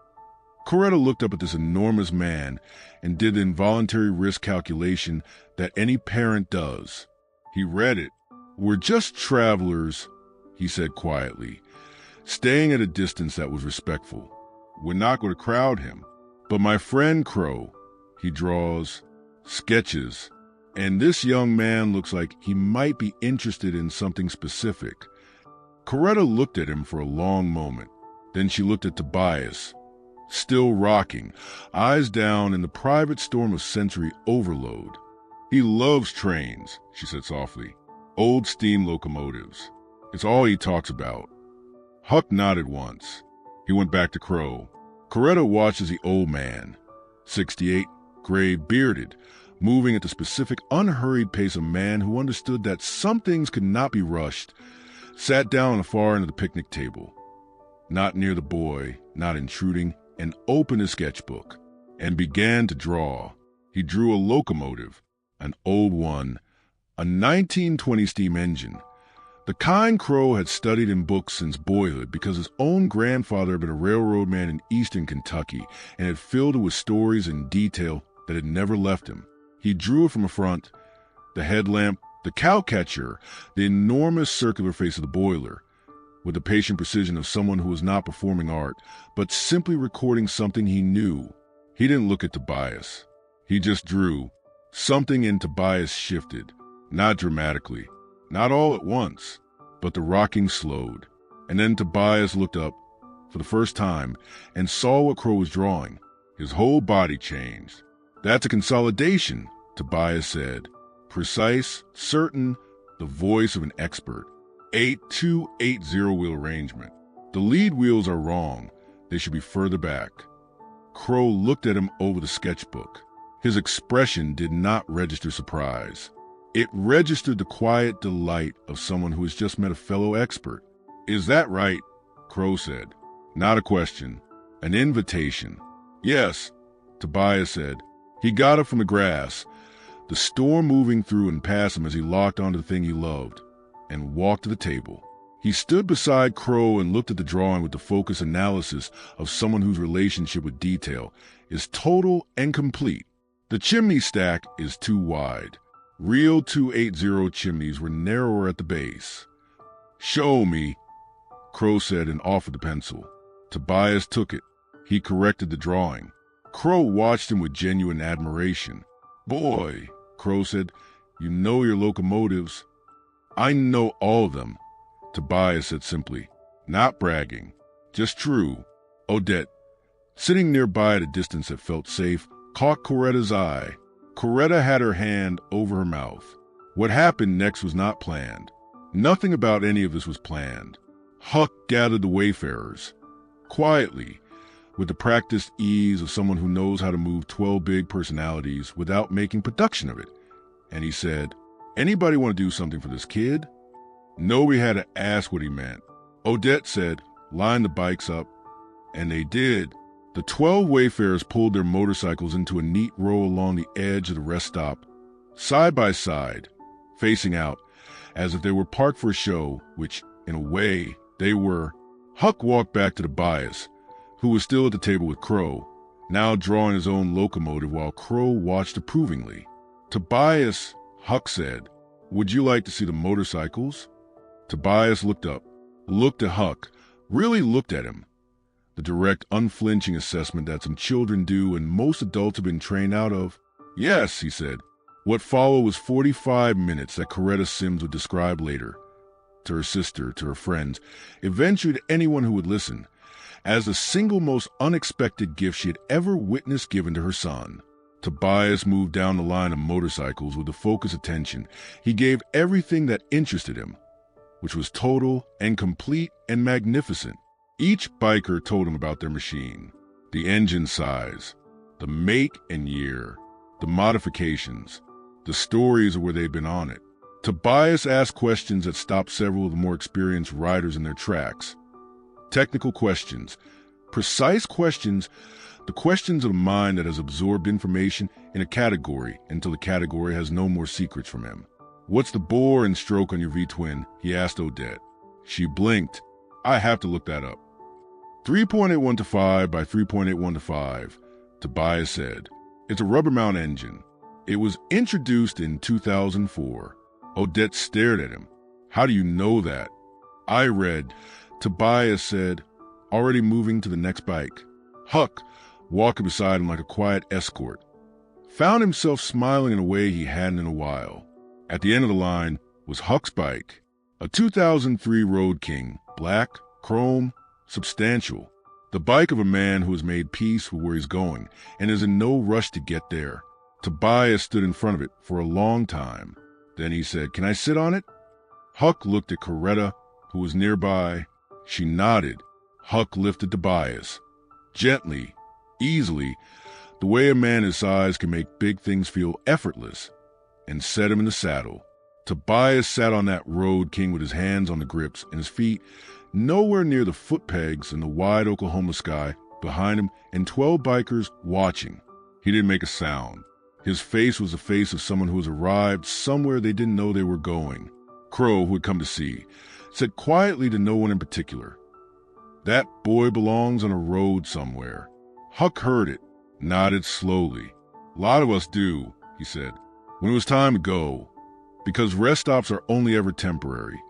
Coretta looked up at this enormous man and did the involuntary risk calculation that any parent does. He read it. "We're just travelers," he said quietly, staying at a distance that was respectful. "We're not going to crowd him. But my friend Crow, he draws sketches, and this young man looks like he might be interested in something specific." Coretta looked at him for a long moment. Then she looked at Tobias, still rocking, eyes down in the private storm of sensory overload. "He loves trains," she said softly. "Old steam locomotives. It's all he talks about." Huck nodded once. He went back to Crow. Coretta watched as the old man, 68, gray-bearded, moving at the specific unhurried pace of a man who understood that some things could not be rushed, sat down on the far end of the picnic table, not near the boy, not intruding, and opened his sketchbook, and began to draw. He drew a locomotive, an old one, a 1920 steam engine, the kind Crow had studied in books since boyhood because his own grandfather had been a railroad man in eastern Kentucky and had filled it with stories and detail that had never left him. He drew it from the front, the headlamp, the cowcatcher, the enormous circular face of the boiler, with the patient precision of someone who was not performing art, but simply recording something he knew. He didn't look at Tobias. He just drew. Something in Tobias shifted, not dramatically, not all at once, but the rocking slowed. And then Tobias looked up for the first time and saw what Crow was drawing. His whole body changed. "That's a consolidation," Tobias said. Precise, certain, the voice of an expert. 8-2-8-0 wheel arrangement. The lead wheels are wrong. They should be further back. Crow looked at him over the sketchbook. His expression did not register surprise. It registered the quiet delight of someone who has just met a fellow expert. "Is that right?" Crow said. Not a question, an invitation. "Yes," Tobias said. He got up from the grass, the storm moving through and past him as he locked onto the thing he loved, and walked to the table. He stood beside Crow and looked at the drawing with the focused analysis of someone whose relationship with detail is total and complete. The chimney stack is too wide. Real 280 chimneys were narrower at the base. "Show me," Crow said and offered the pencil. Tobias took it. He corrected the drawing. Crow watched him with genuine admiration. "Boy," Crow said, "you know your locomotives." "I know all of them," Tobias said simply, not bragging, just true. Odette, sitting nearby at a distance that felt safe, caught Coretta's eye. Coretta had her hand over her mouth. What happened next was not planned. Nothing about any of this was planned. Huck gathered the wayfarers. Quietly, with the practiced ease of someone who knows how to move 12 big personalities without making production of it. And he said, "Anybody want to do something for this kid?" Nobody had to ask what he meant. Odette said, "Line the bikes up." And they did. The 12 wayfarers pulled their motorcycles into a neat row along the edge of the rest stop, side by side, facing out, as if they were parked for a show, which, in a way, they were. Huck walked back to Tobias, who was still at the table with Crow, now drawing his own locomotive while Crow watched approvingly. "Tobias," Huck said, "would you like to see the motorcycles?" Tobias looked up, looked at Huck, really looked at him. The direct, unflinching assessment that some children do and most adults have been trained out of. "Yes," he said. What followed was 45 minutes that Coretta Sims would describe later, to her sister, to her friends, eventually to anyone who would listen, as the single most unexpected gift she had ever witnessed given to her son. Tobias moved down the line of motorcycles with a focused attention. He gave everything that interested him, which was total and complete and magnificent. Each biker told him about their machine, the engine size, the make and year, the modifications, the stories of where they'd been on it. Tobias asked questions that stopped several of the more experienced riders in their tracks. Technical questions, precise questions, the questions of the mind that has absorbed information in a category until the category has no more secrets from him. "What's the bore and stroke on your V-twin?" he asked Odette. She blinked. "I have to look that up." 3.81 to 5 by 3.81 to 5, Tobias said. "It's a rubber mount engine. It was introduced in 2004. Odette stared at him. "How do you know that?" "I read," Tobias said, already moving to the next bike. Huck, walking beside him like a quiet escort, found himself smiling in a way he hadn't in a while. At the end of the line was Huck's bike, a 2003 Road King, black, chrome, substantial. The bike of a man who has made peace with where he's going and is in no rush to get there. Tobias stood in front of it for a long time. Then he said, "Can I sit on it?" Huck looked at Coretta, who was nearby. She nodded. Huck lifted Tobias. Gently, easily, The way a man his size can make big things feel effortless, and set him in the saddle. Tobias sat on that road king with his hands on the grips and his feet nowhere near the foot pegs in the wide Oklahoma sky behind him, and 12 bikers watching. He didn't make a sound. His face was the face of someone who has arrived somewhere they didn't know they were going. Crow, who had come to see, said quietly to no one in particular, "That boy belongs on a road somewhere." Huck heard it, nodded slowly. "A lot of us do," he said, when it was time to go, because rest stops are only ever temporary.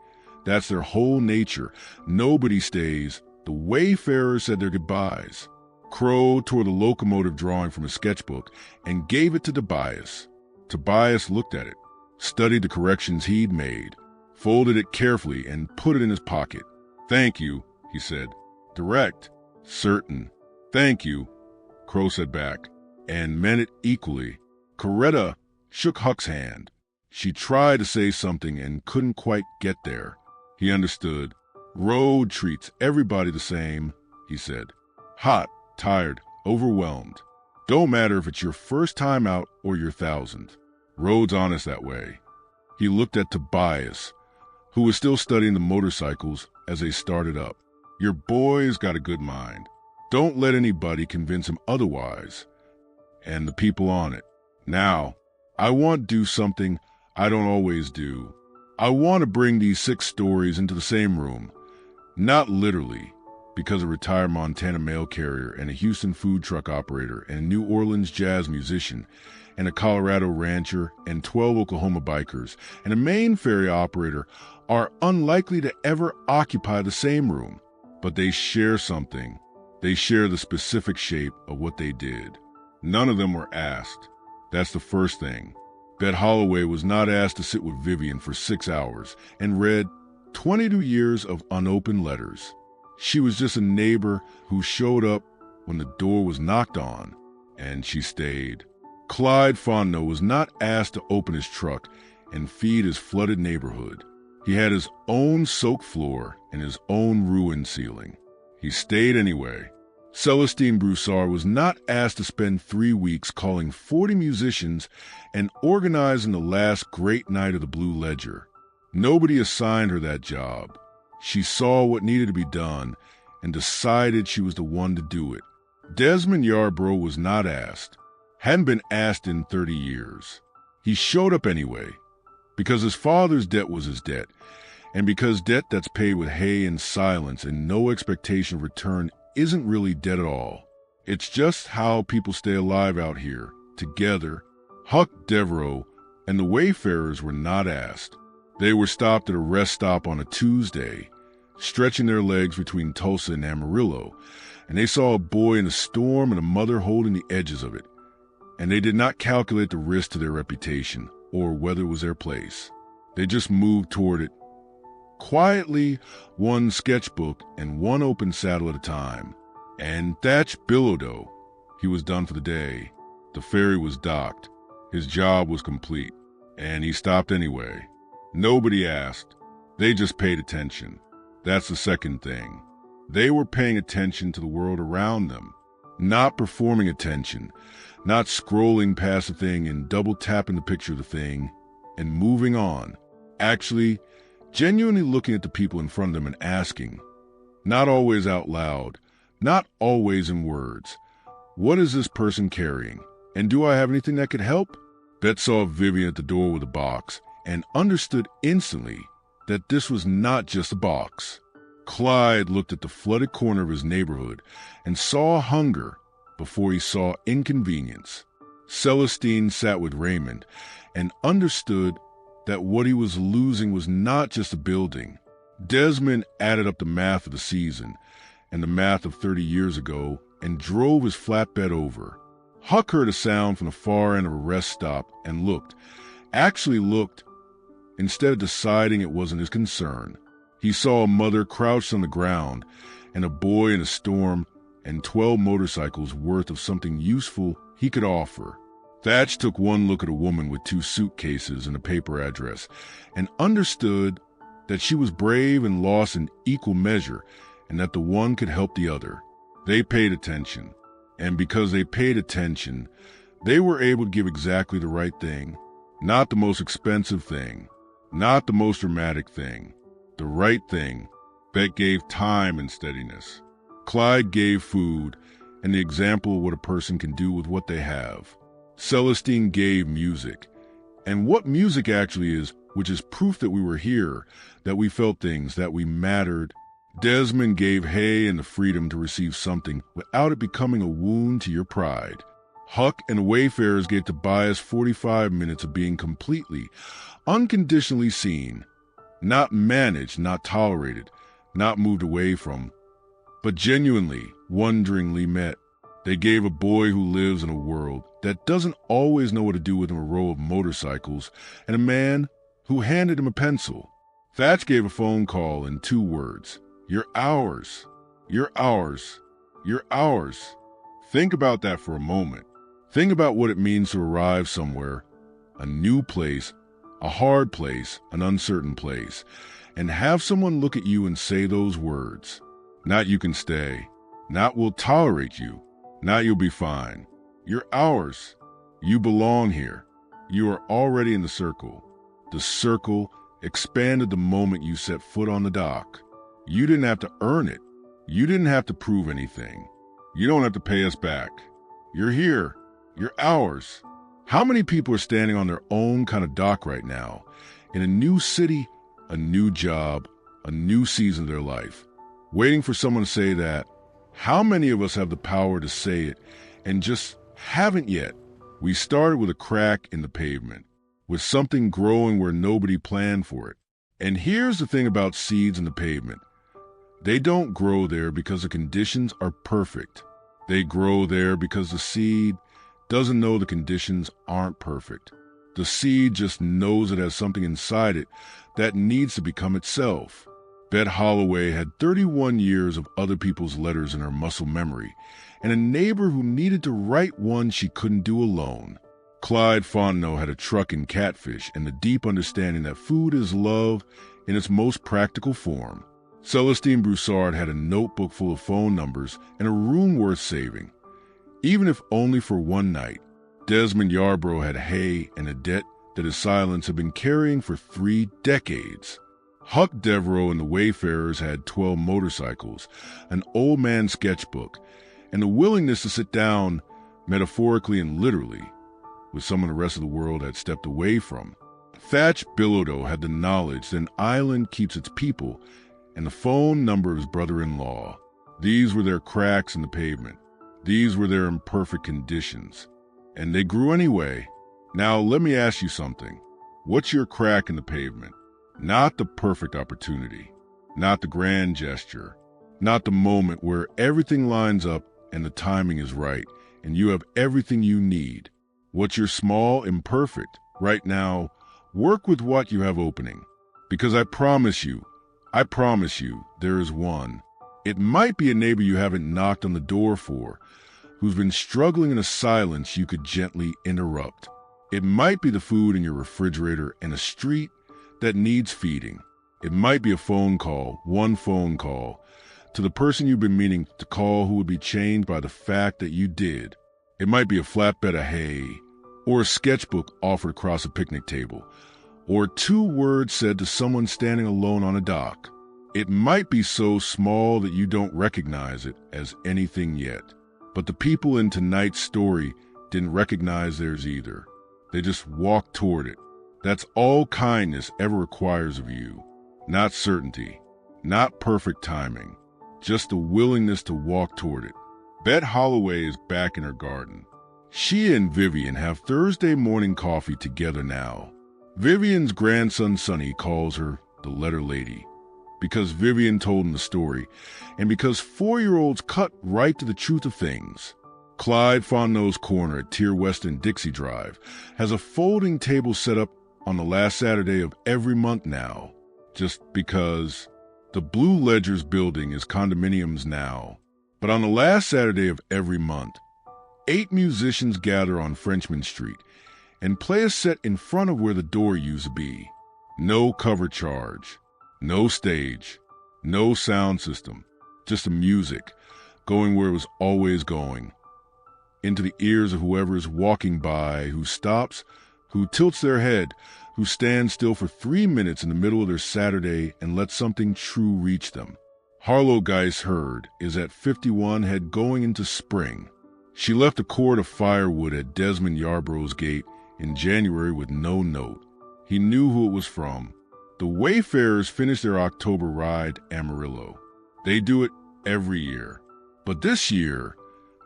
That's their whole nature. Nobody stays. The wayfarers said their goodbyes. Crow tore the locomotive drawing from his sketchbook and gave it to Tobias. Tobias looked at it, studied the corrections he'd made, folded it carefully, and put it in his pocket. "Thank you," he said. "Direct." "Certain." "Thank you," Crow said back, and meant it equally. Coretta shook Huck's hand. She tried to say something and couldn't quite get there. He understood. "Road treats everybody the same," he said. "Hot, tired, overwhelmed. Don't matter if it's your first time out or your 1000th. Road's honest that way." He looked at Tobias, who was still studying the motorcycles as they started up. "Your boy's got a good mind. Don't let anybody convince him otherwise. And the people on it. Now, I want to do something I don't always do. I want to bring these 6 stories into the same room. Not literally, because a retired Montana mail carrier and a Houston food truck operator and a New Orleans jazz musician and a Colorado rancher and 12 Oklahoma bikers and a Maine ferry operator are unlikely to ever occupy the same room. But they share something. They share the specific shape of what they did. None of them were asked. That's the first thing. Bet Holloway was not asked to sit with Vivian for 6 hours and read 22 years of unopened letters. She was just a neighbor who showed up when the door was knocked on, and she stayed. Clyde Fontenot was not asked to open his truck and feed his flooded neighborhood. He had his own soaked floor and his own ruined ceiling. He stayed anyway. Celestine Broussard was not asked to spend 3 weeks calling 40 musicians and organizing the last great night of the Blue Ledger. Nobody assigned her that job. She saw what needed to be done and decided she was the one to do it. Desmond Yarbrough was not asked. Hadn't been asked in 30 years. He showed up anyway, because his father's debt was his debt, and because debt that's paid with hay and silence and no expectation of return isn't really dead at all. It's just how people stay alive out here, together. Huck Devereaux and the wayfarers were not asked. They were stopped at a rest stop on a Tuesday, stretching their legs between Tulsa and Amarillo, and they saw a boy in a storm and a mother holding the edges of it, and they did not calculate the risk to their reputation or whether it was their place. They just moved toward it, quietly, one sketchbook and one open saddle at a time. And Thatch Bilodeau, he was done for the day. The ferry was docked. His job was complete, and he stopped anyway. Nobody asked. They just paid attention. That's the second thing. They were paying attention to the world around them, not performing attention, not scrolling past the thing and double-tapping the picture of the thing and moving on. Actually, genuinely looking at the people in front of them and asking, not always out loud, not always in words, what is this person carrying? And do I have anything that could help? Bet saw Vivian at the door with a box and understood instantly that this was not just a box. Clyde looked at the flooded corner of his neighborhood and saw hunger before he saw inconvenience. Celestine sat with Raymond and understood that what he was losing was not just a building. Desmond added up the math of the season and the math of 30 years ago and drove his flatbed over. Huck heard a sound from the far end of a rest stop and actually looked, instead of deciding it wasn't his concern. He saw a mother crouched on the ground and a boy in a storm and 12 motorcycles worth of something useful he could offer. Thatch took one look at a woman with 2 suitcases and a paper address and understood that she was brave and lost in equal measure and that the one could help the other. They paid attention. And because they paid attention, they were able to give exactly the right thing. Not the most expensive thing, not the most dramatic thing, the right thing. Bet gave time and steadiness. Clyde gave food and the example of what a person can do with what they have. Celestine gave music, and what music actually is, which is proof that we were here, that we felt things, that we mattered. Desmond gave hay and the freedom to receive something without it becoming a wound to your pride. Huck and the Wayfarers gave Tobias 45 minutes of being completely, unconditionally seen, not managed, not tolerated, not moved away from, but genuinely, wonderingly met. They gave a boy who lives in a world that doesn't always know what to do with him a row of motorcycles and a man who handed him a pencil. Thatch gave a phone call in 2 words. You're ours. You're ours. You're ours. Think about that for a moment. Think about what it means to arrive somewhere, a new place, a hard place, an uncertain place, and have someone look at you and say those words. Not you can stay. Not we'll tolerate you. Not you'll be fine. You're ours. You belong here. You are already in the circle. The circle expanded the moment you set foot on the dock. You didn't have to earn it. You didn't have to prove anything. You don't have to pay us back. You're here. You're ours. How many people are standing on their own kind of dock right now, in a new city, a new job, a new season of their life, waiting for someone to say that? How many of us have the power to say it and just haven't yet? We started with a crack in the pavement, with something growing where nobody planned for it. And here's the thing about seeds in the pavement. They don't grow there because the conditions are perfect. They grow there because the seed doesn't know the conditions aren't perfect. The seed just knows it has something inside it that needs to become itself. Bet Holloway had 31 years of other people's letters in her muscle memory, and a neighbor who needed to write one she couldn't do alone. Clyde Fontenot had a truck in catfish and the deep understanding that food is love in its most practical form. Celestine Broussard had a notebook full of phone numbers and a room worth saving, even if only for one night. Desmond Yarbrough had hay and a debt that his silence had been carrying for 3 decades. Huck Devereaux and the Wayfarers had 12 motorcycles, an old man's sketchbook, and the willingness to sit down, metaphorically and literally, with someone the rest of the world had stepped away from. Thatch Bilodeau had the knowledge that an island keeps its people and the phone number of his brother-in-law. These were their cracks in the pavement. These were their imperfect conditions. And they grew anyway. Now let me ask you something. What's your crack in the pavement? Not the perfect opportunity, not the grand gesture, not the moment where everything lines up and the timing is right and you have everything you need. What's your small, imperfect, right now, work with what you have opening. Because I promise you, there is one. It might be a neighbor you haven't knocked on the door for, who's been struggling in a silence you could gently interrupt. It might be the food in your refrigerator and a street that needs feeding. It might be a phone call, one phone call, to the person you've been meaning to call who would be changed by the fact that you did. It might be a flatbed of hay, or a sketchbook offered across a picnic table, or 2 words said to someone standing alone on a dock. It might be so small that you don't recognize it as anything yet. But the people in tonight's story didn't recognize theirs either. They just walked toward it. That's all kindness ever requires of you. Not certainty, not perfect timing, just the willingness to walk toward it. Bet Holloway is back in her garden. She and Vivian have Thursday morning coffee together now. Vivian's grandson Sonny calls her the letter lady, because Vivian told him the story, and because 4-year-olds cut right to the truth of things. Clyde Fontenot's corner at Tier West and Dixie Drive has a folding table set up on the last Saturday of every month now, just because. The Blue Ledger's building is condominiums now, but on the last Saturday of every month, 8 musicians gather on Frenchman Street and play a set in front of where the door used to be. No cover charge, no stage, no sound system, just the music, going where it was always going, into the ears of whoever is walking by, who stops, who tilts their head, who stands still for 3 minutes in the middle of their Saturday and lets something true reach them. Harlow Geis Hurd is at 51 head going into spring. She left a cord of firewood at Desmond Yarborough's gate in January with no note. He knew who it was from. The Wayfarers finished their October ride Amarillo. They do it every year. But this year,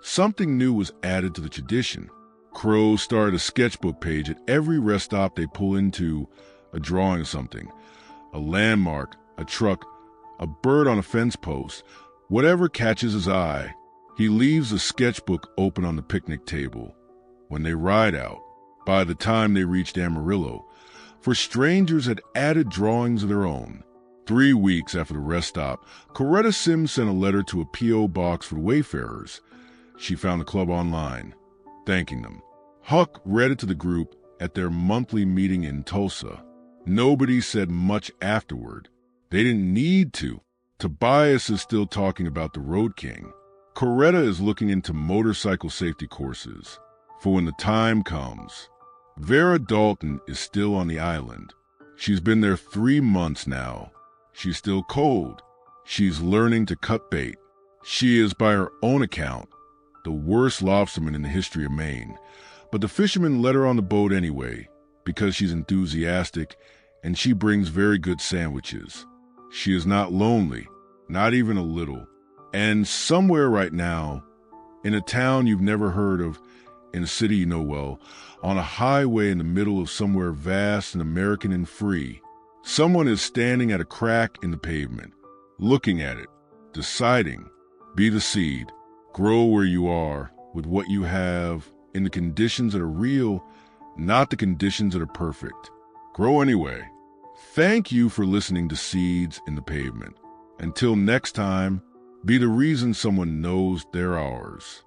something new was added to the tradition. Crows started a sketchbook page at every rest stop they pull into, a drawing of something, a landmark, a truck, a bird on a fence post, whatever catches his eye. He leaves the sketchbook open on the picnic table. When they ride out, by the time they reached Amarillo, for strangers had added drawings of their own. 3 weeks after the rest stop, Coretta Sims sent a letter to a P.O. box for the Wayfarers. She found the club online, thanking them. Huck read it to the group at their monthly meeting in Tulsa. Nobody said much afterward. They didn't need to. Tobias is still talking about the Road King. Coretta is looking into motorcycle safety courses for when the time comes. Vera Dalton is still on the island. She's been there 3 months now. She's still cold. She's learning to cut bait. She is, by her own account, the worst lobsterman in the history of Maine. But the fishermen let her on the boat anyway, because she's enthusiastic and she brings very good sandwiches. She is not lonely, not even a little. And somewhere right now, in a town you've never heard of, in a city you know well, on a highway in the middle of somewhere vast and American and free, someone is standing at a crack in the pavement, looking at it, deciding, be the seed, grow where you are, with what you have, in the conditions that are real, not the conditions that are perfect. Grow anyway. Thank you for listening to Seeds in the Pavement. Until next time, be the reason someone knows they're ours.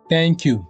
Thank you.